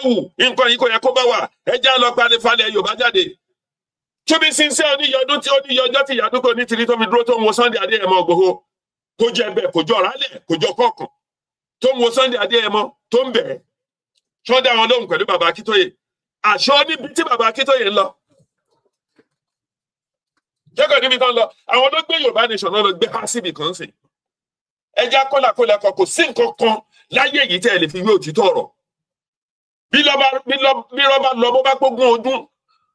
léwu nǹkan yìí kò yẹ kó bá wà ẹjẹ́ lọ palẹ̀falẹ̀ Yorùbá jáde. To be sincere, oníyọdún tí oníyọjọ́ tí Ìyá Dúpẹ́ Onítìrí tó fi dúró tó ń wo Sunday Adéyẹmọ Ìgbòho kó jẹ bẹ́ẹ̀ kó jọ rálẹ̀ kó jọ kọ̀ọ̀kan tó ń wo Sunday Adéyẹmọ tó ń bẹ̀ ẹ́ ṣọ́ dá wọn lóhùn pẹ̀lú bàbá Akíntóyè àṣọ níbi tí bàbá Akíntóyè ń lọ jẹ́kọ̀ níbi tán lọ àwọn ló gbé Yorùbá nation náà lọ gbé há síbì kan sí ẹjẹ́ kọ́làkọ́lẹ́kọ̀ kò sí nǹkan kan láyé yìí tẹ́ ẹ lè fi wé òtítọ́ ọ̀rọ̀ bí rọ́bà lọ bó bá gbógun ọdún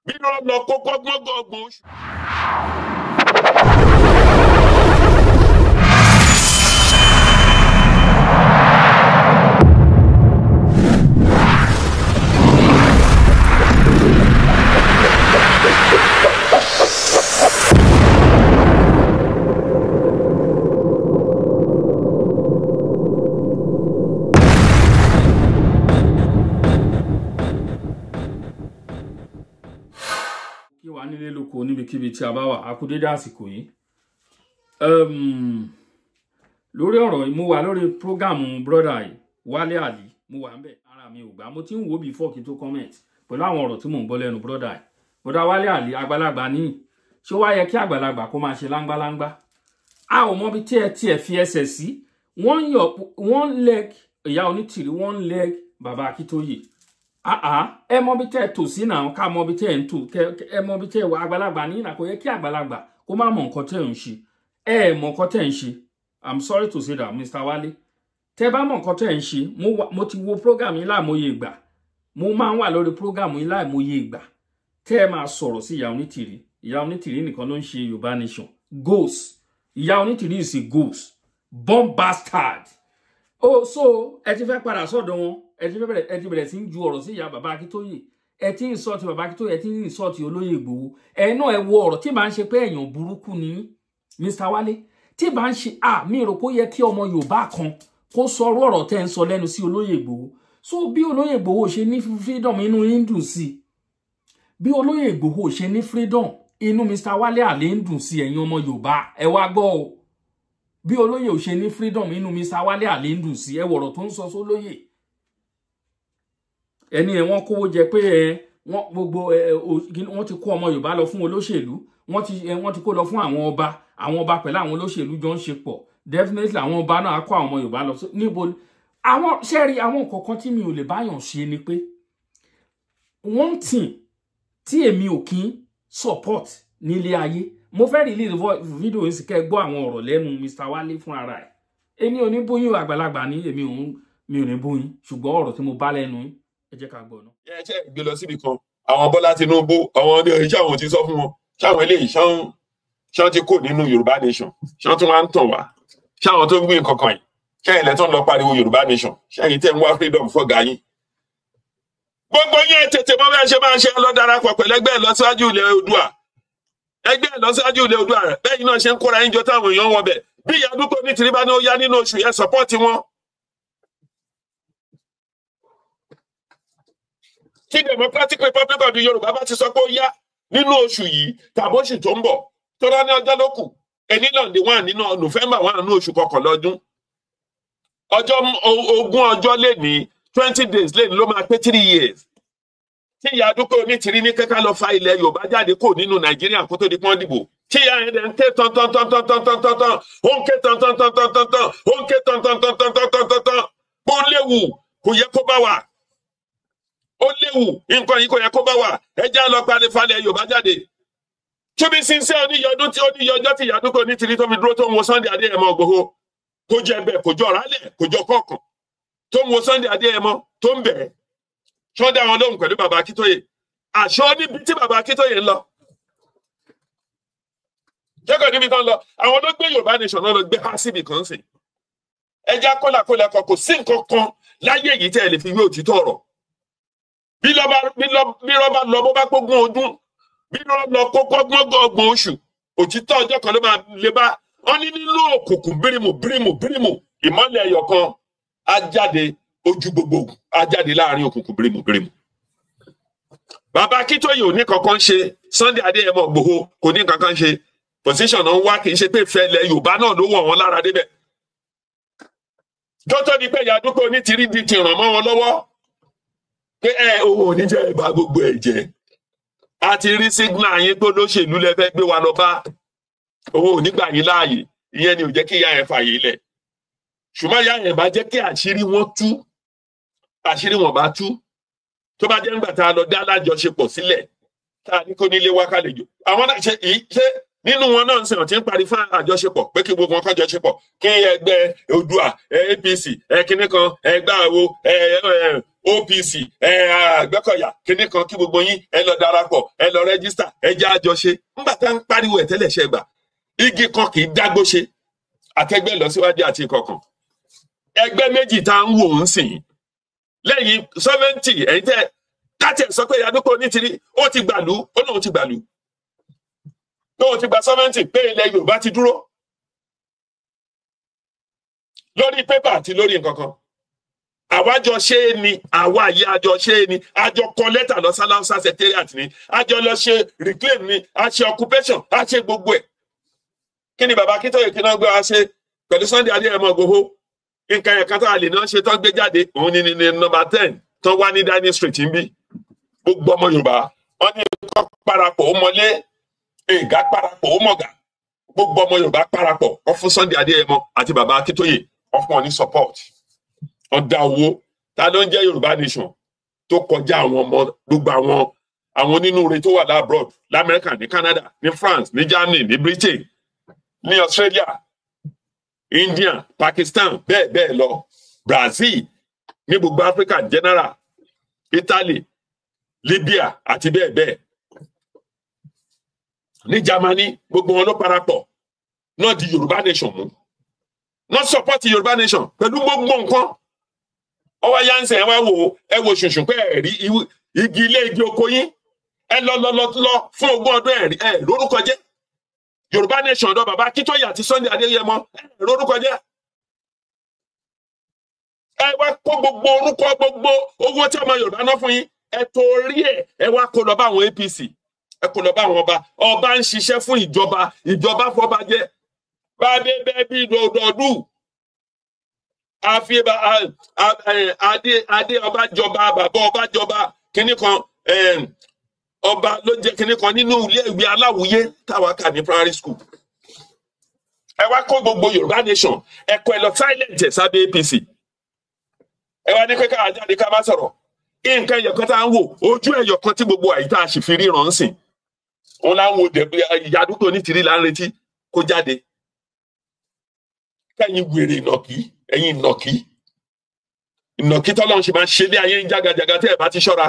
bí rọ́bà lọ kó kọ́gbọ́n oṣù. nílé lóko níbikíbi tí a bá wà a kú dédé àsìkò yìí lórí ọ̀rọ̀ mo wà lórí prógámù brọ́dà yìí Wálé Àlì mo wà ń bẹ̀ ara mi ò gbà mo ti ń wò before kí n tó comment pẹ̀lú àwọn ọ̀rọ̀ tí mò ń gbọ́ lẹ́nu brọ́dà yìí brọ́dà Wálé Àlì àgbàlagbà ní ṣé ó wá yẹ kí àgbàlagbà kó máa ṣe láńgbáláńgbá a ò mọ bí tí ẹ tiẹ̀ fi ẹsẹ̀ sí one leg Ìyá Onítìrí one leg bàbá Akíntóyè ẹ mọ bí tẹ́ tò sí náà ká mọ bí tẹ́ ń tò ẹ mọ bí tẹ́ wà àgbàlagbà ní ìnà kò yẹ kí àgbàlagbà kó má mọ nǹkan tẹ́ ń ṣe ẹ mọ nǹkan tẹ́ ń ṣe I'm sorry to say that Mr. Wálé tẹ́ bá mọ nǹkan tẹ́ ń ṣe mo ti wo program yín láìmọye ìgbà mo máa ń wà lórí program yín láìmọye ìgbà tẹ́ ẹ máa sọ̀rọ̀ sí Ìyá Onítìrí nìkan ló ń ṣe Yorùbá nation ghost Ìyá Onítìrí is a ghost bomb bastard so ẹ ti fẹ́ padà sọ́dọ̀ wọn ẹ ti bẹ̀rẹ̀ sí ń ju ọ̀rọ̀ sí ìyá bàbá Akíntóyè ẹ ti ń sọ́ọ̀tì bàbá Akíntóyè ẹ ti ń sọ́ọ̀tì olóyè Ìgbòho ẹ náà ẹ wo ọ̀rọ̀ tí bá ń ṣe pé èèyàn burúkú ni Mr. Wálé tí bá ń ṣe mi rò pé ó yẹ kí ọmọ Yorùbá kan kó sọ̀rọ̀ ọ̀rọ̀ tẹ́ ń sọ lẹ́nu sí olóyè Ìgbòho so bí olóyè Ìgbòho ṣe ní freedom inú yín dùn sí bí olóyè Ìgbòho ṣe ní freedom inú Mr. Wálé Àlì ń dùn sí ẹ̀yin ọmọ Yorùbá ẹ wá gbọ́ o bí olóyè ò ṣe ní freedom inú Mr. Wálé Àlì ń dùn sí ẹ wọ̀rọ̀ tó ń sọ sólóyè ẹni ẹ wọ́n kówó jẹ pé wọ́n gbogbo wọ́n ti kó ọmọ Yorùbá lọ fún olóṣèlú wọ́n ti kó lọ fún àwọn ọba pẹ̀lú àwọn olóṣèlú jọ ń ṣe pọ̀ definitely àwọn ọba náà kó àwọn ọmọ Yorùbá lọ níbo àwọn ṣẹ́rí àwọn kọ̀ọ̀kan tí mi ò lè báyàn ṣe ni pé one thing tí èmi ò kí ń support nílé ayé mo fẹ́ release video yìí sì kẹ́ gbọ́ àwọn ọ̀rọ̀ lẹ́nu Mr. Wálé fún ara ẹ̀ èmi ò ní bóyún àgbàlagbà ní mi ò ní bóyún ṣùgbọ́n ọ̀rọ̀ tí mo bá lẹ́nu yìí ẹ jẹ́ ká gbọ́ ná. ẹ ṣe gbé lọ síbi kan àwọn Bọ́lá Tinubu àwọn ilé iṣẹ́ àwọn ti sọ fún wọn ṣáwọn eléyìí ṣáwọn ti kó nínú Yorùbá nation ṣáwọn tún wá ń tàn wá ṣáwọn tó ń gbé nǹkan kan yìí ṣẹ́yìn lẹ́tọ́ ń lọ pariwo Yorùbá nation ṣẹ́yìn tẹ́ ń wá freedom fọ́gà yín. gbogbo yín tètè mọ bí a ṣe máa ń ṣe lọ darapọ̀ pẹ̀lú ẹgbẹ́ ìlọsíwájú ilẹ̀ Oòduà ẹgbẹ́ ìlọsíwájú ilẹ̀ Oòduà rẹ̀ bẹ́ẹ̀ náà ṣe ń kóra yín jọ táwọn èèyàn wọn bẹ̀ bí Ìyá Dúpẹ́ Onítìrí bá ní ó yá nínú oṣù yẹn support wọn. Tí Democratic Republic of the Yorùbá bá ti sọ pé ó yá nínú oṣù yìí tàbí oṣù tó ń bọ̀ tó rán ní ọjọ́ ló kù ẹni náà ní wà nínú November wà nínú oṣù kọkànlá ọdún ogún ọjọ́ lé ní 20 days lé ní ló máa pé 3 years tí Ìyá Dúpẹ́ Onítìrí ní kẹ́kẹ́ lọ fa ilẹ̀ Yorùbá jáde kò nínú Nàìjíríà kó tó di pọ́n dìbò tí ìyá yẹn dẹ̀ ń ké tán ó ń ké tán ó ń ké tán ó léwu kò yẹ kó bá wà. Ó léwu nǹkan yìí kò yẹ kó bá wà ẹjẹ́ lọ palẹ̀falẹ̀ Yorùbá jáde. To be sincere, oníyọjọ́ tí Ìyá Dúpẹ́ Onítìrí tó fi dúró tó ń wo Sunday Adéyẹmọ Ìgbòho kó jẹ bẹ́ẹ̀ kó jọ rálẹ̀ kó jọ kọ̀ọ̀kan tó ń wo Sunday Adéyẹmọ tó ń bẹ̀ ẹ́ ṣọ́ dá wọn lóhùn pẹ̀lú bàbá Akíntóyè àṣọ níbi tí bàbá Akíntóyè ń lọ jẹ́kọ̀ níbi tán lọ àwọn ló gbé Yorùbá nation náà lọ gbé há síbì kan sí ẹjẹ́ kọ́làkọ́lẹ́kọ̀ kò sí nǹkan kan láyé yìí tẹ́ ẹ lè fi wé òtítọ́ ọ̀rọ̀ bí rọ́bà lọ bó bá gbógun ọdún bí rọ́bà lọ kó kọ́gbọ́n oṣù òtítọ́ ọjọ́ kan ló máa lè bá wọn ní nínú òkùnkùn bírímù ìmọ́lẹ̀ ẹyọ kan á jáde ojú gbogbo á jáde láàrin òkùnkùn bírímù. bàbá Akíntóyè ò ní kankan ṣe Sunday Adéyẹmọ Ìgbòho kò ní kankan ṣe position náà ń wá kì í ṣe pé ìfẹ́ ilẹ̀ Yorùbá náà ló wọ̀ wọ́n lára débẹ̀. tó tó di pé Ìyá Dúpẹ́ Onítìrí di ti ràn mọ́ wọn lọ́wọ́ pé owó ò ní jẹ́ ìbá gbogbo ẹ̀ jẹ́. A ti rí signal yín pé olóṣèlú lẹ fẹ́ gbé wa lọ bá, owó ò ní gbà yín láàyè, ìyẹn ni ò jẹ́ kí ìyá yẹn fàyè lẹ̀. Ṣùgbọ́n ìyá yẹn bá jẹ́ kí àṣírí wọn tú, àṣírí wọn bá tú, tó bá jẹ́ nígbà tá a lọ dá alájọṣepọ̀ sílẹ̀ tá a ní kó nílé wá kálejò, àwọn náà ṣe nínú wọn náà ń sìn ọ̀tí ń parí fún àjọṣepọ̀ pé kí gbogbo wọn kọ́ jọṣepọ̀, kí ẹgbẹ́ Oòduà, APC, kinní kan, ẹgbẹ́ àwo, OPC, Àgbẹ̀kọ̀yà, kinní kan, kí gbogbo yín ẹ lọ darapọ̀, ẹ lọ rẹ́gísítà, ẹ jẹ́ àjọṣe. Nígbà tá ń pariwo ẹ̀ tẹ́lẹ̀ ṣe gbà, igi kan kì í dágbó ṣe, àtẹgbẹ́ ìlọsíwájú àti ìkọ̀kan. Ẹgbẹ́ méjì tá ń wò ń sìn lẹ́yìn 70, ẹ̀yin tẹ́ káàtẹ̀ sọ pé Ìyádúpẹ́ Onítìrí ó ti gbàlú, ó lóun ti gbàlú. Lóun ti gba 70 pé ilẹ̀ Yorùbá ti dúró lórí pépà àti lórí nǹkan kan. Àwájọ ṣe é ni, àwa yìí àjọ ṣe é ni, àjọ kọ lẹ́tà lọ sálàúsá secretariat ni, àjọ lọ ṣe reclaim ni, a ṣe occupation, a ṣe gbogbo ẹ̀. Kí ni bàbá Akíntóyè kí náà gbé wa ṣe pẹ̀lú Sunday Adéyẹmọ Ìgbòho? Nǹkan ẹ̀ka tó a lè náà ṣe tán gbé jáde, òun ni number 10 tán wá ní Downing Street ń bí. Gbogbo ọmọ Yorùbá wọn ní kọ́ parapọ̀ ó mọlé, ìgá parapọ̀ ó mọ̀gà. Gbogbo ọmọ Yorùbá parapọ̀ wọ́n fún Sunday Adéyẹmọ àti bàbá Akíntóyè, wọ́n fún wọn ní support. Wọ́n dá owó. Ta ló ń jẹ́ Yorùbá nation tó kọjá àwọn ọmọ gbogbo àwọn onínúure tó wà lábroad, l'Amẹ́ríkà, ní Canada, ní France, ní Germany, ní Britain, ní Australia, India, Pakistan, bẹ́ẹ̀ bẹ́ẹ̀ lọ, Brazil, ní gbogbo Africa general, Italy, Libya àti bẹ́ẹ̀ bẹ́ẹ̀. Ní Germany, gbogbo wọn ló parapọ̀ náà di Yorùbá nation mú. Not support Yorùbá nation pẹ̀lú gbogbo nǹkan. Ọwọ́ yánsẹ̀ ẹ wo ṣùnṣùn pé ẹ̀rí igi ilé igi oko yín. Ẹ lọ fún ogún ọdún ẹ̀ lórúkọ jẹ́. Yorùbá nation ọ̀dọ̀ bàbá Akíntóyè àti Sunday Adéyẹmọ lórúkọ jẹ́. Ẹ wá kó gbogbo orúkọ gbogbo owó tí ọmọ Yorùbá ná fún yín. Ẹ torí ẹ wá kó lọ bá àwọn APC. Ẹ kó lọ bá àwọn ọba ń ṣiṣẹ́ fún ìjọba fọba jẹ́. Bàdé bẹ́ẹ̀ bí dọ̀dọ̀dù. Àfi adé ọba jọba, bàbá ọba jọba, kíní kan ọba ló jẹ́ kíní kan nínú ilé ìwé Aláwùyé táwa kà ní primary school. Ẹ wá kó gbogbo Yorùbá nation, ẹ kọ ẹ lọ silent ẹ sábẹ́ APC. Ẹ wá ní kékeré àjáde ká má sọ̀rọ̀. Nǹkan ẹ̀yọ̀kan tá à ń wò, ojú ẹ̀yọ̀kan tí gbogbo àyíká àṣìfi ríran ń sìn. Òun là ń wo Ìyádúpẹ́ Onítìrí là ń retí kó jáde. Kẹ́yìn wèrè ẹ̀yin ìnàkí tọ́lọ́run ṣe máa ń ṣe lé ayé jágajàga tẹ́ ẹ̀ bá ti ṣọ́ra.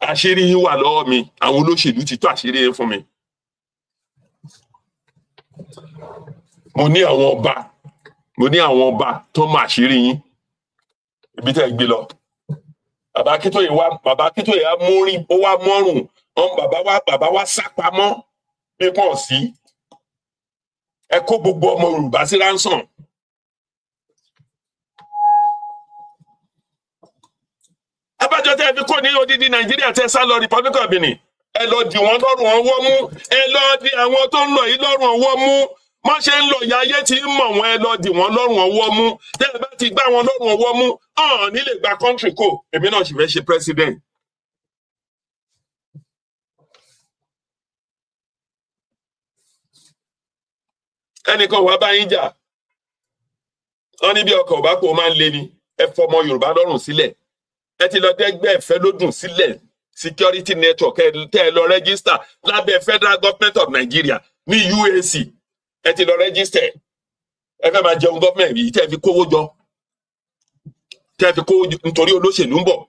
Àṣírí yín wà lọ́wọ́ mi, àwọn olóṣèlú ti tó àṣírí yín fún mi. Mo ní àwọn ọba tó mọ àṣírí yín ibi tẹ́ ẹ gbé lọ. Bàbá Akíntóyè á mórí, ó wá mọ́rùn, bàbá wa sápamọ́ bí pọ̀ sí. Ẹ kó gbogbo ọmọ Yorùbá sí ransom. Abájọ tẹ́ fi kó ní odidi Nàìjíríà tẹ́ sá lọ Republic of Benin. Ẹ lọ dì wọ́n lọ́rùn ọwọ́ mú. Ẹ lọ di àwọn tó ń lọ yìí lọ́rùn ọwọ́ mú. Má ṣe ń lọ ìyá ayé tí ń mọ̀ wọ́n, ẹ lọ dì wọ́n lọ́rùn ọwọ́ mú. Tẹ́ ẹ bá ti gbá wọn lọ́rùn ọwọ́ mú, nílé gba country kò. Èmi náà sì fẹ́ ṣe president. Ẹnìkan wá bá yín jà. Wọ́n ní bí ọkọ̀ ò bá kó o máa ń lé ni. Ẹ fọmọ Yorùbá lọ́rùn sílẹ̀. Ẹ ti lọ dẹ́gbẹ́ ìfẹ́ lódùn sílẹ̀. Security network tẹ́ ẹ lọ register lábẹ́ Federal Government of Nigeria ní UAC. Ẹ ti lọ register. Ẹ fẹ́ máa jẹun government yìí tẹ́ fi kówó jọ. Tẹ́ fi kówó nítorí olóṣèlú ń bọ̀.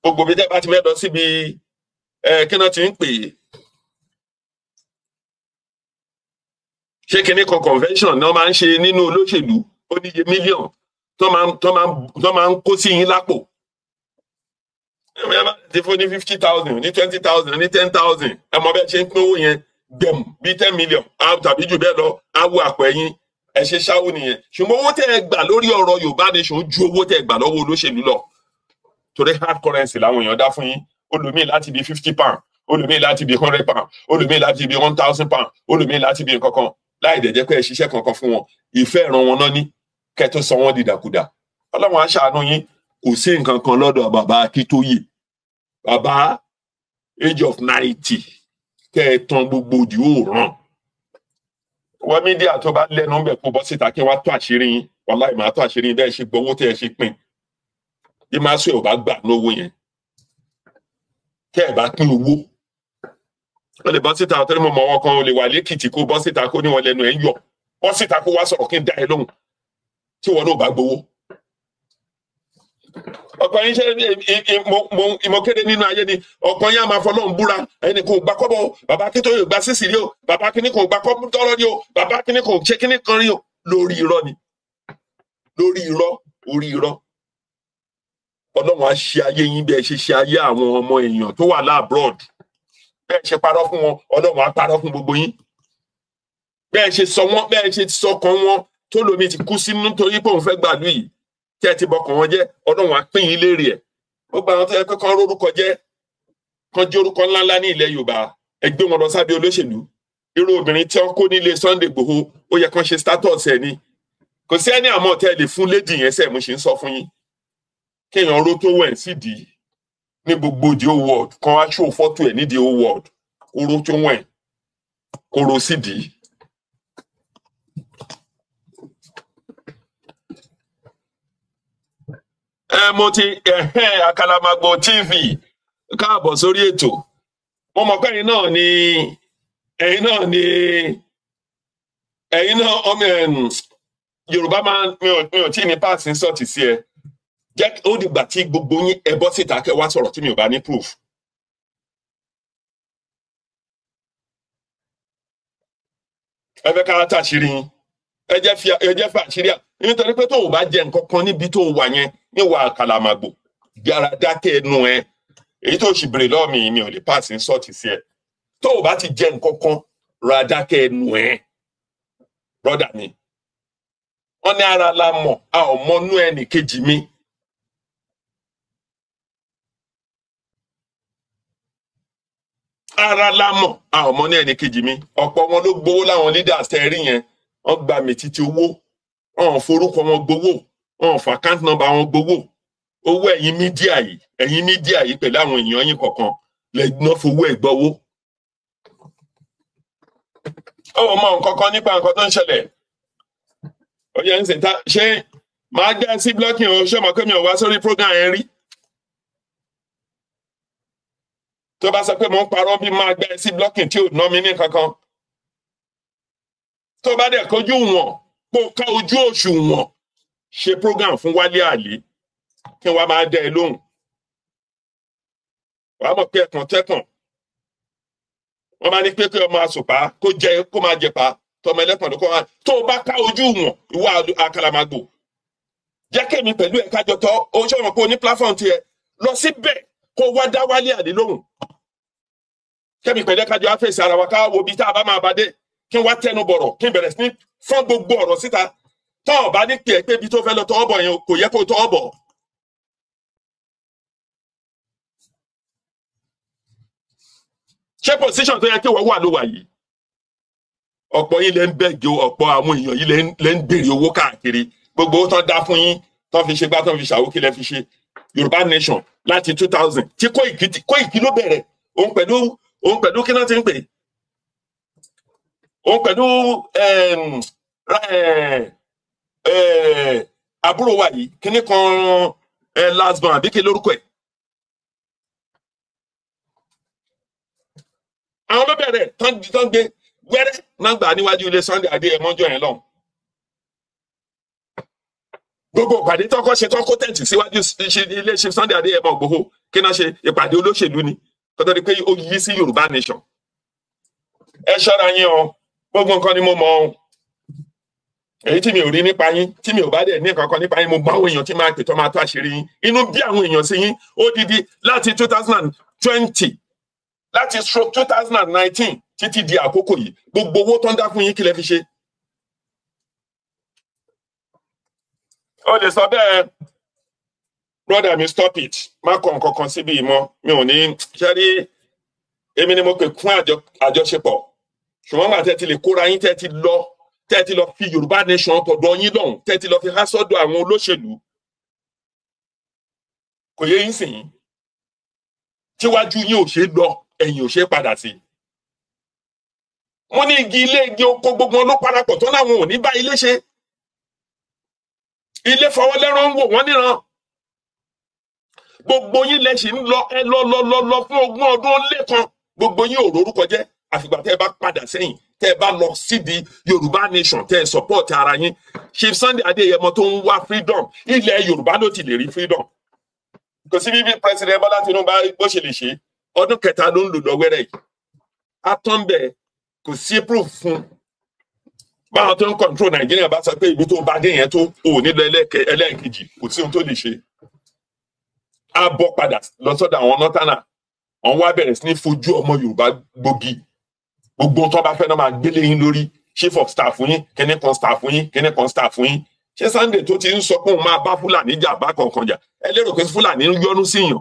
Gbogbo bí tẹ́ bá ti mẹ́lọ síbi kí náà ti ń pè é. Ṣé kinní kan convention náà máa ń ṣe nínú olóṣèlú ó níye mílíọ̀n tó máa ń kó sí yín lápò. Ti fún ní 50,000, ní 20,000, ní 10,000. Ẹ mọ bẹ́ẹ̀ ṣe ń pín owó yẹn gbẹ̀mù bí 10 million tàbí jù bẹ́ẹ̀ lọ á wo àpò ẹ̀yìn ẹ ṣe ṣáwó nìyẹn. Ṣùgbọ́n owó tẹ́ ẹ gbà lórí ọ̀rọ̀ Yorùbá nation ju owó tẹ́ ẹ gbà lọ́wọ́ olóṣèlú lọ. Torí hard currency làwọn èèyàn dá fún yín. Olùmíì láti bí 50 pound, olùmíì láti bí 100 pound, olùmíì láti bí 1,000 pound, olùmíì láti bí nǹkan kan. Láì dẹ̀ jẹ́ pé ẹ ṣiṣẹ́ kankan fún wọn. Ìfẹ́ ìran wọn náà ní kẹ́ tó sọ wọ́n dìdàkudà. Ọlọ́run á ṣàánú yín. kò sí nǹkan kan lọ́dọ̀ bàbá Akíntóyè. Bàbá age of 90 kẹ́ ẹ tan gbogbo òdì òòràn. Wọ́n mídíà tó bá lẹ́nu ń bẹ̀ kó bọ́ síta kí wọ́n á tó àṣírí yín. Wàláhì máa tó àṣírí yín bẹ́ẹ̀ ṣe gbowó tẹ́ ẹ ṣe pín. Bí máa sọ ẹ̀ ò bá gbà lówó yẹn. Kẹ́ ẹ bá pín owó. Ó lè bọ́ síta ọ̀tọ́ ní mo mọ̀ wọn kan ó lè wà lẹ́kìtì kó bọ́ síta kó ní wọn lẹ́nu ẹ̀ ń yọ̀. Bọ́ síta kó wá sọ̀rọ̀ kí n dá ẹ lóhùn. Tí wọn náà bá gbowó. Ọ̀pọ̀ yín ṣe mo kéde nínú ayé ni ọ̀pọ̀ yín á máa fọlọ́run búra ẹni kò gbà kọ́bọ̀ bàbá Akíntóyè gba sísì rí o bàbá kíní kò gbà kọ́bọ̀ tọ́rọ́ rí o bàbá kíní kò ṣe kíní kan rí o lórí irọ́ ni lórí irọ́ orí irọ́. Ọlọ́run á ṣe ayé yín bí ẹ ṣe ṣe ayé àwọn ọmọ èèyàn tó wà láàbroad bẹ́ẹ̀ ṣe parọ́ fún wọn Ọlọ́run á parọ́ fún gbogbo yín bẹ́ẹ̀ ṣe sọ wọ́n bẹ́ẹ̀ ṣe sọkàn wọn tó lómi ti kú sínú nítorí pé òun fẹ́ gbàlú yìí kí ẹ ti bọkàn wọn jẹ́ Ọlọ́run á pín yín lérè ẹ̀. Ó gba àwọn tó yẹ pé kán rórúkọ jẹ́ kán jẹ́ orúkọ ńláńlá ní ilẹ̀ Yorùbá ẹ gbé wọn lọ sábẹ́ olóṣèlú. Irú obìnrin tí wọ́n kó nílé Sunday Igboho ó yẹ kán ṣe status ẹ̀ ni kò sí ẹni àmọ́ tẹ́ ẹ lè fún lady yẹn sẹ́ẹ̀ mo ṣe ń sọ fún yín kéèyàn ró tó wẹ̀ sídìí ní gbogbo the whole world kan wá ṣó fọ́tò ẹ̀ ní the whole world kó ró tó wẹ̀ kó ró sídìí. Mo ti Àkàlàmàgbò TV káàbọ̀ sórí ètò. Mo mọ̀ pé ẹ̀yin náà ọmọ Yorùbá máa mi ò tí ní páàsì ń sọ̀tì sí ẹ. Jẹ́ ó dìgbà tí gbogbo yín ẹ bọ́ síta kẹ́ wá sọ̀rọ̀ tí mi ò bá ní proof. Ẹ fẹ́ ká tàṣírí yín. Ẹ jẹ́ fàṣírí à. Nítorí pé tó o bá jẹ nǹkan kan níbi tó o wà yẹn níwà Àkàlàmàgbò yára dákẹ́ ẹnu ẹ èyí tó sì bèrè lọ́ọ̀ mi ò lè pass insult sí ẹ tó o bá ti jẹ nǹkan kan ra dákẹ́ ẹnu ẹ brọ́dà mi wọ́n ní ara la mọ̀ a ò mọnú ẹnì kejì mi. Ara la mọ̀ a ò mọnú ẹnì kejì mi ọ̀pọ̀ wọn ló gbowó láwọn leaders tẹ́ rí yẹn wọ́n gba mìtìtì owó wọ́n forúkọ wọn gbowó wọ́n fa account number wọn gbowó owó ẹ̀yin mídíà yìí pẹ̀lú àwọn èèyàn yín kọ̀ọ̀kan lẹ́gbọ́n fowó ẹ̀ gbọ́wó. Ó mọ nǹkan kan nípa nǹkan tó ń ṣẹlẹ̀ ó yẹ ń sìn ta ṣé máa gbé sí blocking o ṣé mo pé mi ò wá sórí program yẹn rí tó bá sọ pé mo ń parọ́ bí máa gbé sí blocking tí ò ná mi ní kankan tó bá dẹ̀ kojú wọn kó ká ojú òṣùwọ̀n ṣe program fún Wálé Àlí kí wọ́n máa dẹ ẹ lóhùn wàá mọ̀ pé ẹ̀kan tẹ́kàn wọ́n máa ní pé kí ọmọ àsùpá kó máa jẹ̀pá tọmọ ẹlẹ́kàn ló kọ́ wá tó o bá ká ojú wọn ìwà Àkàlàmàgbò jẹ́ kémi pẹ̀lú ẹ̀ka jọtọ̀ o ṣe wọn pé o ní platform tiẹ̀ lọ síbẹ̀ kó wá dá Wálé Àlí lóhùn kémi pẹ̀lú ẹ̀ka jọ àfẹ́sẹ̀ ara wa ká wo bí tá a bá máa bá dé kí n wá tẹnu bọ̀rọ̀ kí n bẹ̀rẹ̀ sí ní fọ́n gbogbo ọ̀rọ̀ síta tọ́ ọ̀ bá ní pè é pé ibi tó fẹ́ lọ tọ́ bọ̀ yẹn kò yẹ kó tọ́ bọ̀. Ṣé position tó yẹ kí wọ́n wà ló wà yìí? Ọ̀pọ̀ yín lẹ ń bẹ̀gẹ̀ ọ̀pọ̀ àwọn èèyàn yìí lẹ ń béèrè owó káàkiri gbogbo owó tán dá fún yín tán fi ṣe gbá tán fi ṣàwó kí lẹ fi ṣe Yorùbá Nation láti 2000 tí Kóìkì ló bẹ̀rẹ̀ òun pẹ̀lú kí náà ti ń pè òun pẹ̀lú àbúrò wa yìí kíní kan last born àbí kí lórúkọ ẹ̀. Àwọn ló bẹ̀rẹ̀ tán gbé wẹ́rẹ́ náà gbà níwájú ilé Sunday Adéyẹmọ ọjọ́ yẹn lọ́hùn. Gbogbo ìpàdé tọ́kọ́ ṣe tọ́kọ́ tẹ̀ǹtì síwájú ilé ṣe Sunday Adéyẹmọ Ìgbòho kí náà ṣe ìpàdé olóṣèlú ni kọ́tọ́ di pé ó yí sí Yorùbá Nation. Ẹ ṣọ́ra yín o gbogbo nǹkan ni mo mọ̀ ọ́ èyí tí mi ò rí nípa yín tí mi ò bá dẹ̀ ní nǹkan kan nípa yín mo bá àwọn èèyàn tí máa pè tó máa tó àṣírí yín inú bí àwọn èèyàn sí yín ó didi láti 2020 láti stroke 2019 títí di àkókò yìí gbogbo owó tó ń dá fún yín kí lẹ fi ṣe. Ó lè sọ bẹ́ẹ̀ brother mi stop it má kọ nǹkan kan síbi ìmọ̀ mi ò ní ṣe rí èmi ni mo pè fún àjọṣepọ̀ ṣùgbọ́n gbà tẹ́ ti lè kóra yín tẹ́ ti lọ fi Yorùbá Nation tọ̀dọ̀ yín lọ́hùn tẹ́ ti lọ fi há sọ́dọ̀ àwọn olóṣèlú kò yé yín sìn yín tíwájú yín ò ṣe lọ ẹ̀yìn ò ṣe padà sí. Wọ́n ní igi ilé igi oko gbogbo ló parapọ̀ tó láwọn ò ní bá ilé ṣe. Ilé fọwọ́lẹ́rán ń wò wọ́n níran. Gbogbo yín lẹ ṣì ń lọ ẹ lọ fún 20 ọdún ó lé kan. Gbogbo yín ò rorúkọ jẹ́ àfìgbà tẹ́ ẹ bá padà sẹ́yìn tẹ́ ẹ bá lọ síbi Yorùbá nation tẹ́ ẹ support ara yín. Chief Sunday Adéyẹmọ tó ń wá freedom ilẹ̀ Yorùbá ló ti lè rí freedom. Kò sí bí President Bọ́lá Tinubu bó ṣe lè ṣe ọdún kẹta ló ń lò lọ wẹ́rẹ́ yìí. Atọ́nbẹ̀ kò sí proof fún báwọn tó ń control Nàìjíríà bá sọ pé ibi tó bá dé yẹn tó ò nílò ẹlẹ́ẹ̀kejì kò sí ohun tó lè ṣe. A bọ́ padà lọ sọ́dọ̀ àwọn nọ́tánà àwọn wá bẹ̀rẹ̀ sí ní fojú ọmọ Yorùbá gbòógì gbogbo tó bá fẹ́ náà máa gbélé yín lórí chief of staff yín kíní kan staff yín kíní kan staff yín. Ṣé Sunday tó ti ń sọ pé òun máa bá Fúlàní jà bá kankan jà ẹ lérò pé Fúlàní ń yọnu síyàn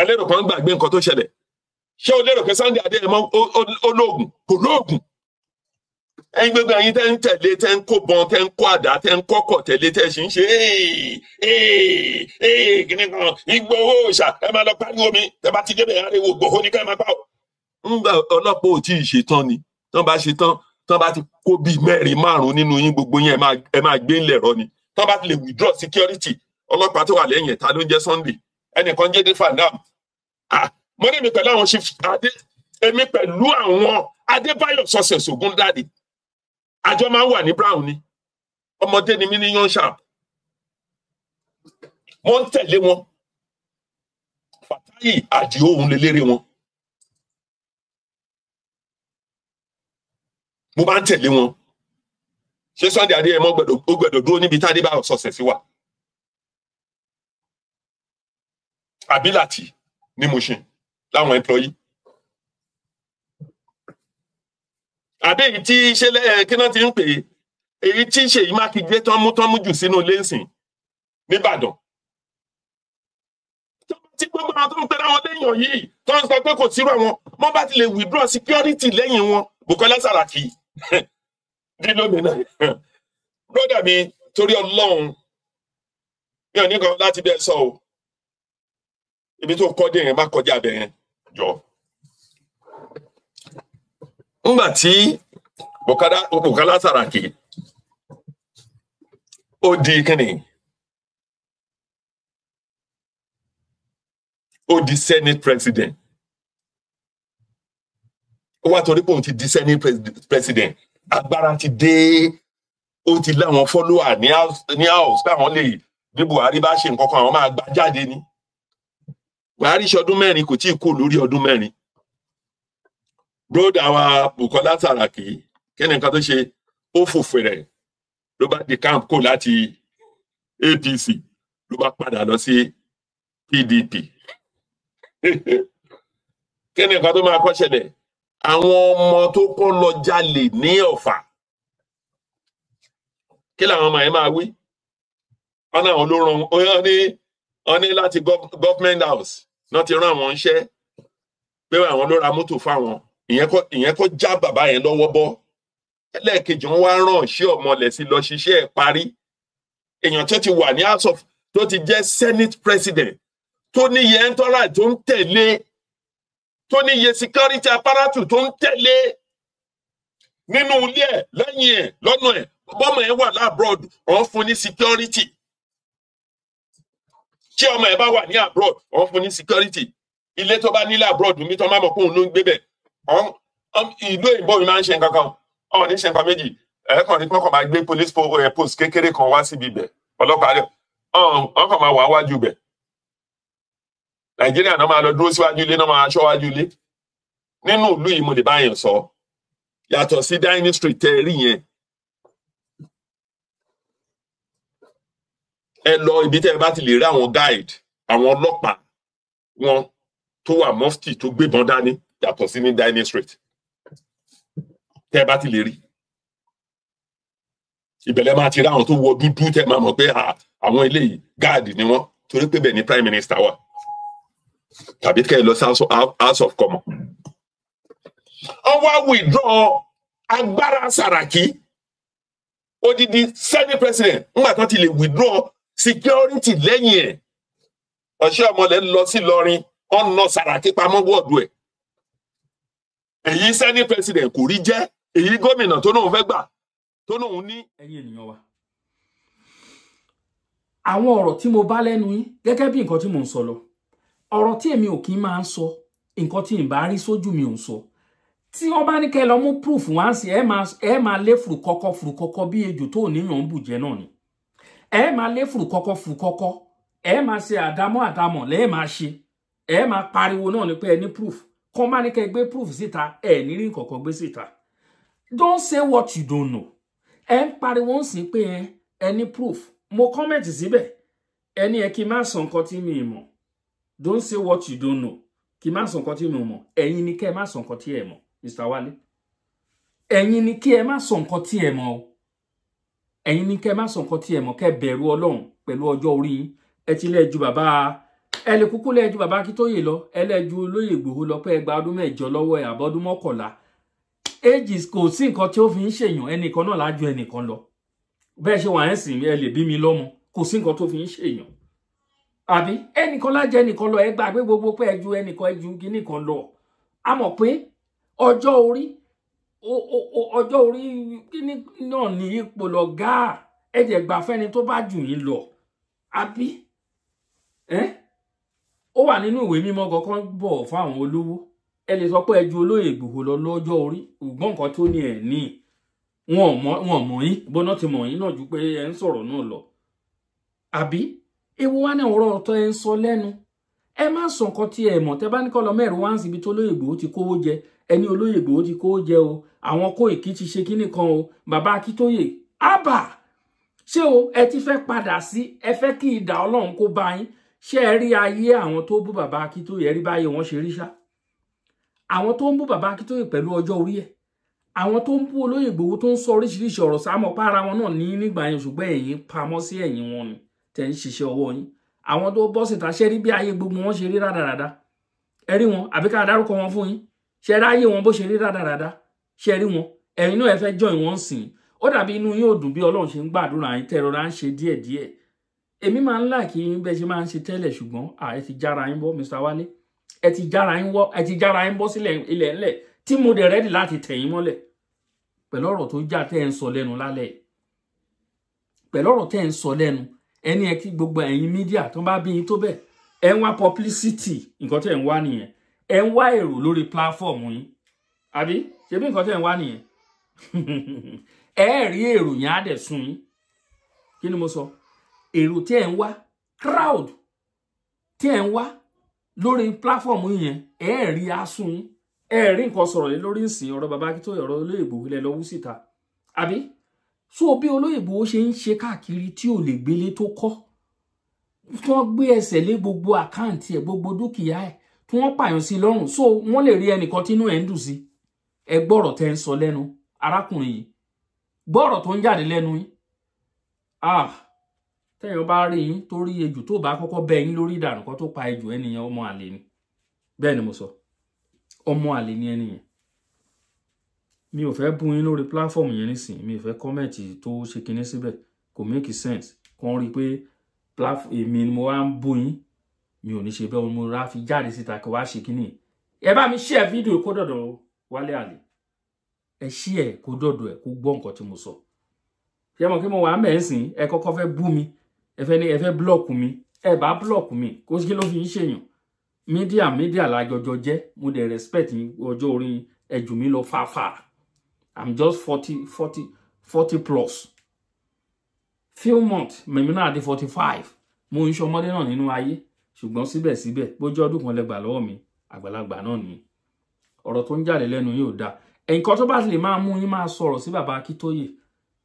ẹ lérò pé wọ́n gbàgbé nǹkan tó ṣẹlẹ̀ ṣé o lérò pé Sunday Adéyẹmọ olóògùn kò lóògùn ẹ̀yin gbogbo ẹ̀yin tẹ́ ń tẹ̀lé tẹ́ ń kó bọn tẹ́ ń kó àdá tẹ́ ń kọ́kọ̀ tẹ̀lé tẹ́ sì ń ṣe kíní kan Ìgbòho ṣá ẹ máa lọ pariwo mi tẹ́ bá ti débẹ̀ ariwo Ìgbòho ní ká ẹ máa pa ọ́. Ńgbà ọlọ́pàá ò tí ì ṣetán ni tán bá ṣetán tán bá ti kó bíi 4-5 nínú yín gbogbo yín ẹ máa gbé ńlẹ̀ rọ ni tán bá ti lè withdraw security ọlọ́pàá tó wà lẹ́yìn ẹ̀ta ló ń jẹ́ Sunday ẹnìkan jẹ́ Fandam mo ní mi pẹ̀lú àwọn chief adé èmi pẹ̀lú àwọn Adébáyọ̀ Success Ògúndáre àjọ máa ń wà ní Brown ni ọmọdé ni mí ní yan sharp wọ́n ń tẹ̀lé wọn Fàtáyì Àdìó òun lélẹ́rẹ́ wọn mo máa ń tẹ̀lé wọn. Ṣé Sunday Adéyẹmọ ó gbọ́dọ̀ dúró níbi tá Adébáyọ̀ Success wà àbí láti ní Mushin láwọn employee àbí èyí tí ṣe kí náà ti ń pè é èyí tí Ṣèyí Mákindé tán mú jù sínú lẹ́sìn nìbàdàn tí gbogbo àwọn tó ń pera wọn lẹ́yìn yìí tó ń sọ pé kò sírò àwọn wọ́n bá ti lè withdraw security lẹ́yìn wọn Bùkọ́lá Sàràkí dín lómìnà brother mi torí Ọlọ́run mi ò ní kan láti bẹ́ẹ̀ sọ o ibi tó kọ́ dé yẹn má kọjá abẹ yẹn jọ. Ńgbà tí Bùkọ́lá Sàràkí ó di kíni ó di Senate president ó wá torí pé òun ti di Senate president agbára ti dé ó ti láwọn follower ní house káwọn lè bí Buhari bá ṣe nǹkan kan àwọn máa gbà jáde ní Buhari ṣe ọdún 4 kò tí ì kó lórí ọdún 4 broda wa Bùkọ́lá Sàràkí kẹ́ni nǹkan tó ṣe ó fòfèrè ló bá di camp kó láti APC ló bá padà lọ sí PDP kẹ́ni nǹkan tó máa kọ́ ṣẹlẹ̀ àwọn ọmọ tó kọ́ lọ jalè ní Ọ̀fà kí làwọn ọmọ yẹn máa wí wọn náà ló ràn wọn ní láti government house náà ti rán àwọn iṣẹ́ pé àwọn ló ra mọ́tò fáwọn ìyẹn kọ́ já bàbá yẹn lọ́wọ́ bọ́ ẹlẹ́ẹ̀kejì wọn wá rán ṣé ọmọlẹ̀ sí lọ ṣiṣẹ́ ẹ̀ parí èèyàn tó ti wà ní house of tó ti jẹ́ Senate president tó níye entourage tó ń tẹ̀lé tó níye security apparatus tó ń tẹ̀lé nínú ilé ẹ̀ lẹ́yìn ẹ̀ lọ́nà ẹ̀ bọ́mọ ẹ̀ wà lábroad wọ́n fún ní security tí ọmọ ẹ̀ bá wà ní abroad wọ́n fún ní security ilé tó bá nílé abroad mi tó máa mọ̀ pé òun ló ń gbé bẹ̀ ìlú òyìnbó mi máa ń ṣe nǹkan kan ọ̀ ní ṣe nǹkan méjì ẹ̀ẹ́kàn ní kọ́kọ́ máa gbé police post kékeré kan wá síbi ibẹ̀ ọlọ́pàá rẹ̀ ọkàn máa wà wájú ibẹ̀ Nàìjíríà náà máa lọ dúró síwájú ilé náà máa ṣọ́wájú ilé nínú ìlú yìí mo lè bá yẹn sọ yàtọ̀ sí Downing Street tẹ́ rí yẹn ẹ lọ ibi tẹ́ ẹ bá ti lè rí àwọn guide àwọn ọlọ́pàá wọn tó wà mufti tó gbébọn dání yàtọ̀ sí ní Downing Street tẹ́ ẹ bá ti lè rí ìbẹ̀lẹ̀ máa ti rí àwọn tó wọ dúdú tẹ́ máa mọ̀ pé àwọn eléyìí gáàdì ni wọ́n torí pé bẹ́ẹ̀ ni prime minister wà tàbí kẹ́ ẹ lọ sí house of commons. wọ́n wá withdraw agbára Sàràkí odidi Senate president ńgbà tó ti lè withdraw security lẹ́yìn ẹ̀ ọ̀ṣẹ́ ọmọlẹ̀ lọ sí Ìlọrin ọ̀nà Sàràkí pamọ́ wọ́ọ̀dù ẹ̀. Èyí Senate president kò rí jẹ́, èyí gómìnà tó náà fẹ́ gbà tó náà ní. Ẹ̀yin ènìyàn wa, àwọn ọ̀rọ̀ tí mo bá lẹ́nu yín gẹ́gẹ́ bí nǹkan tí mò ń sọ lọ, ọ̀rọ̀ tí èmi ò kí ń máa ń sọ, nǹkan tí n bá rí sójú mi ò ń sọ. Tí wọ́n bá ní kẹ́ lọ mú proof wá sí ẹ máa lé fùrùkọ́kọ́ bí ejò tó níyàn ń bùjẹ́ náà ni. Ẹ máa lé fùrùkọ́kọ́ ẹ máa ṣe àdámọ̀ lẹ́ẹ̀ máa ṣe. Ẹ máa pariwo náà ní pé ẹ ní proof. Kọ́ bá ní kẹ́ gbé proof síta ẹ ní rí nǹkan gbé síta. Don't say what you don't know. Ẹ ń pariwo ń sìn pé ẹ ní proof. Mo comment síbẹ̀. Ẹ ní ẹ kí n má sọ nǹkan tí mi mọ̀. Don't say what you don't know. Kí n má sọ nǹkan tí mi mọ̀. Ẹ̀yin ni kẹ́ má sọ nǹkan tí ẹ mọ̀, Mr. Wale. Ẹ̀yin ni kí ẹ má sọ nǹkan tí ẹ mọ̀ o. Ẹ̀yin ni kẹ́ má sọ nǹkan tí ẹ mọ̀, kẹ́ bẹ̀rù Ọlọ́run pẹ̀lú ọjọ́ orí yín. Ẹ ti lè ju bàbá ẹ lè kúkú lè ju bàbá Akíntóyè lọ, ẹ lè ju Olóyè Ìgbòho lọ pé ẹ gba ọdún 8 lọ́wọ́ ẹ àbọ̀dún 11. Ages kò sí nǹkan tí ó fi ń ṣèyàn, ẹnìkan náà lájú ẹnìkan lọ. Bẹ́ẹ̀ ṣe wà ń sìn ẹ lè bí mi lọ́mọ, kò sí nǹkan tó fi ń ṣèyàn. Àbí ẹnìkan lájẹ ẹnìkan lọ, ẹ gbàgbé gbogbo pé ẹ ju ẹnìkan ẹ ju kíníkan lọ. A mọ̀ pé ọjọ́ orí kíní náà ní ipò lọ gáà, ẹ jẹ́ gbà fẹ́ni tó bá jù yín lọ. Àbí ó wà nínú ìwé mímọ́ kankan bọ̀ fún àwọn olówó. Ẹ lè sọ pé ẹ ju Olóyè Ìgbòho lọ lọ́jọ́ orí, ṣùgbọ́n nǹkan tó ní ẹ̀ ní wọn mọ̀ yín bọ́nà ti mọ̀ yín náà ju pé ẹ ń sọ̀rọ̀ náà lọ. Àbí ewu wá ní ọ̀rọ̀ ọ̀tọ̀ ẹ ń sọ lẹ́nu. Ẹ má sọ nǹkan tí ẹ mọ̀. Tẹ́ bá ní kọ́ lọ mẹ́rin wá ń síbi tó Olóyè Ìgbòho ti kówó jẹ, ẹni Olóyè Ìgbòho ti kówó jẹ o, àwọn Kóìkí ti ṣe kíní kan o, bàbá Akíntóyè ábà ṣé o ẹ ti fẹ́ padà sí ẹ fẹ́ kí idà Ọlọ́run kó bá yín. Ṣé ẹ rí ayé àwọn tó bú bàbá Akíntóyè, ẹ rí báyé wọn ṣe rí ṣá? Àwọn tó ń bú bàbá Akíntóyè pẹ̀lú ọjọ́ orí ẹ̀, àwọn tó ń bú Olóyè Ìgbòho tó ń sọ oríṣiríṣi ọ̀rọ̀ sámọ̀ para wọn náà ní nígbà yẹn, ṣùgbọ́n ẹ̀yin pamọ́ sí ẹ̀yìn wọn ni tẹ́ ń ṣiṣẹ́ ọwọ́ yín. Àwọn tó bọ́ síta ṣe rí bí ayé gbogbo wọn ṣe rí rádaràda. Ẹ rí wọn àbí ká dárúkọ wọn fún yín. Ṣé rí ayé wọn bó ṣe rí rádaràda? Ṣé rí wọn? Ẹ̀yin náà ẹ fẹ́ join wọn sìn. Ó dàbí inú yín ò dùn bí Ọlọ́run ṣe ń gbàdúrà yín tẹ́ rọra ń ṣe díẹ̀díẹ̀. Èmi máa ń like yín bẹ́ẹ̀ ṣe máa ń ṣe tẹ́lẹ̀, ṣùgbọ́n ẹ ti jára yín bọ́, Mr. Wale. Ẹ ti jára yín bọ́ sílẹ̀ ilẹ̀ ńlẹ̀ tí mo dẹ̀ ready láti tẹ̀ yín mọ́lẹ̀. Pẹ̀lú ọ̀rọ̀ tó já tẹ́ ń sọ lẹ́nu lálẹ́. Pẹ̀lú ọ̀rọ̀ tẹ́ ń sọ lẹ́nu. Ẹni ẹ kí gbogbo ẹ̀yin media tó bá bí yín tó bẹ́ẹ̀. Ẹ ń wá publicity, nǹkan tẹ́ ń wá nìyẹn. Ẹ ń wá èrò lórí platform yín. Àbí ṣe bí nǹkan tẹ́ ń wá nìyẹn. Ẹ rí èrò yẹn á dẹ̀ sún yín. Kí ni mo sọ? Èrò tí ẹ ń wá, crowd tí ẹ ń wá lórí platform yẹn, ẹ rí asún yín. Ẹ rí nǹkan sọ̀rọ̀ lé lórí ìsìn ọ̀rọ̀ bàbá Akíntóyè, ọ̀rọ̀ Olóyè Ìgbòho lẹ lọ wú síta. Àbí so bí Olóyè Ìgbòho ṣe ń ṣe káàkiri tí ò lè gbélé tó kọ́, tí wọ́n gbé ẹsẹ̀ lé gbogbo àkáǹtì ẹ̀, gbogbo dúkìá ẹ̀, tí wọ́n pààyàn sí lọ́rùn, so wọ́n lè rí ẹnìkan tínú ẹ̀ ń dùn sí. Ẹ gbọ́rọ̀ tẹ́ ń sọ lẹ́nu arákùnrin yìí, gbọ́rọ̀ tó ń jáde lẹ́nu yín. Tẹ́yàn bá rí yín torí ejò tó bá kọ́kọ́ bẹ́ yín lórí ìdànù kan tó pa ejò, ẹnìyàn ọmọ àlè ni. Bẹ́ẹ̀ ni mo sọ, ọmọ àlè ni ẹnìyàn. Mi ò fẹ́ bú yín lórí platform yẹn nísìnyí, mi ò fẹ́ kọ́mẹ̀tì tó ṣe kinní síbẹ̀, kò make sense. Kàn rí pé èmi ni mo wá ń bú yín, mi ò ní ṣe bẹ́ẹ̀, mo rà fi jáde síta kí wá ṣe kinní. Ẹ bá mi share fídíò kó dọ̀dọ̀ Wálé Àlè. Ẹ share kó dọ̀dọ̀ ẹ̀ kó gbọ́ nǹkan tí mo sọ. Ṣé mọ̀ kí mo wà mẹ́sìn ẹ kọ́kọ́ fẹ́ bú mi, ẹ fẹ́ block mi, ẹ bá block mi, kó kí ló fi ń ṣèyàn. Media lájọjọ jẹ́, mo dẹ̀ respect ọjọ́ orí ẹ jù mí lọ fàáfàá. I'm just 40 plus. Few months, mèmí náà di 45. Mo ń ṣọmọdé náà nínú ayé, ṣùgbọ́n síbẹ̀síbẹ̀ bójú ọdún kan lẹ́gbà lọ́wọ́ mi, àgbàlagbà náà ni. Ọ̀rọ̀ tó ń jáde lẹ́nu yóò dáa. Nǹkan tó bá lè máa mú yín máa sọ̀rọ̀ sí bàbá Akíntóyè,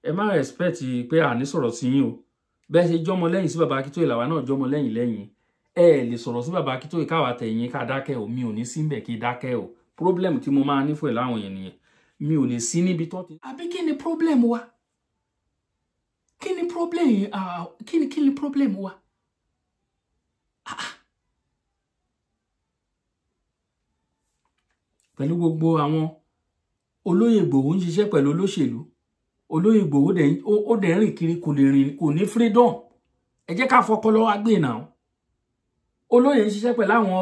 ẹ má respect pé àní sọ̀rọ̀ sí yín o. Bẹ́ẹ̀ ṣe jọmọ lẹ́yìn sí bàbá Akíntóyè làwa náà jọmọ lẹ́yìn. Ẹ lè sọ̀rọ̀ sí bàbá Akíntóyè káwa tẹ̀yìn ká dákẹ́ o, mi ò ní síbẹ̀ kí dákẹ́ o. Problem tí mo máa ní fún ẹ láwọn yẹn nìyẹn. Mi ò lè sí níbi tó ti. Àbí kí ni problem wa? Kí ni problem wa? Pẹ̀lú gbogbo àwọn Olóyè Ìgbòho ń ṣiṣẹ́ pẹ̀lú olóṣèlú. Olóyè Ìgbòho ó dẹ̀ rìn kiri kò ní freedom. Ẹ jẹ́ ká fọpọlọ wa gbé náà. olóyè ń ṣiṣẹ́ pẹ̀lú àwọn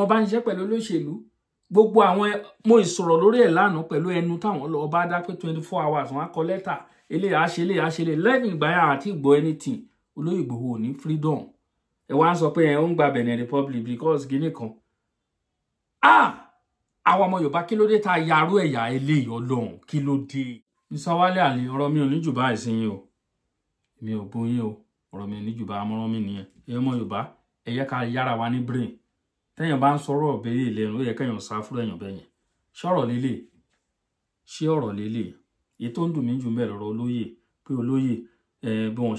ọba ń ṣiṣẹ́ pẹ̀lú olóṣèlú gbogbo àwọn mo ìsọ̀rọ̀ lórí ẹ̀ lánàá pẹ̀lú ẹnu táwọn lọ ọba dá pé 24 hours wọn á kọ lẹ́tà eléyà á ṣe lè lẹ́yìn ìgbà yẹn àti ìgbọ́ anything olóyè Ìgbòho ò ní freedom ẹ wá ń sọ pé ẹ ń gba Benin Republic because guinea kan àwọn ọmọ Yorùbá kí ló dé ta yarú ẹ̀yà eléyìí Ọlọ́run kí ló dé. Mr. Wálé Àlì ọ̀rọ̀ mi ò ní jù báyìí sí yín o mi ò bóyín o ọ̀rọ̀ mi ò ní jù bá amọ̀ràn mi nìyẹn ẹ ọmọ Yorùbá ẹ yẹ ká yára wa ní brain tẹ́yàn bá ń sọ̀rọ̀ ọ̀bẹ̀rẹ̀ ìlẹ́nu ó yẹ kẹ́yàn sá fúrò ẹ̀yàn bẹ́yẹn ṣọ̀rọ̀ lélẹ̀ ṣé ọ̀rọ̀ lélẹ̀ èyí tó ń dùn mí jù mẹ́ lọ́rọ̀ olóyè pé olóyè bí wọ́n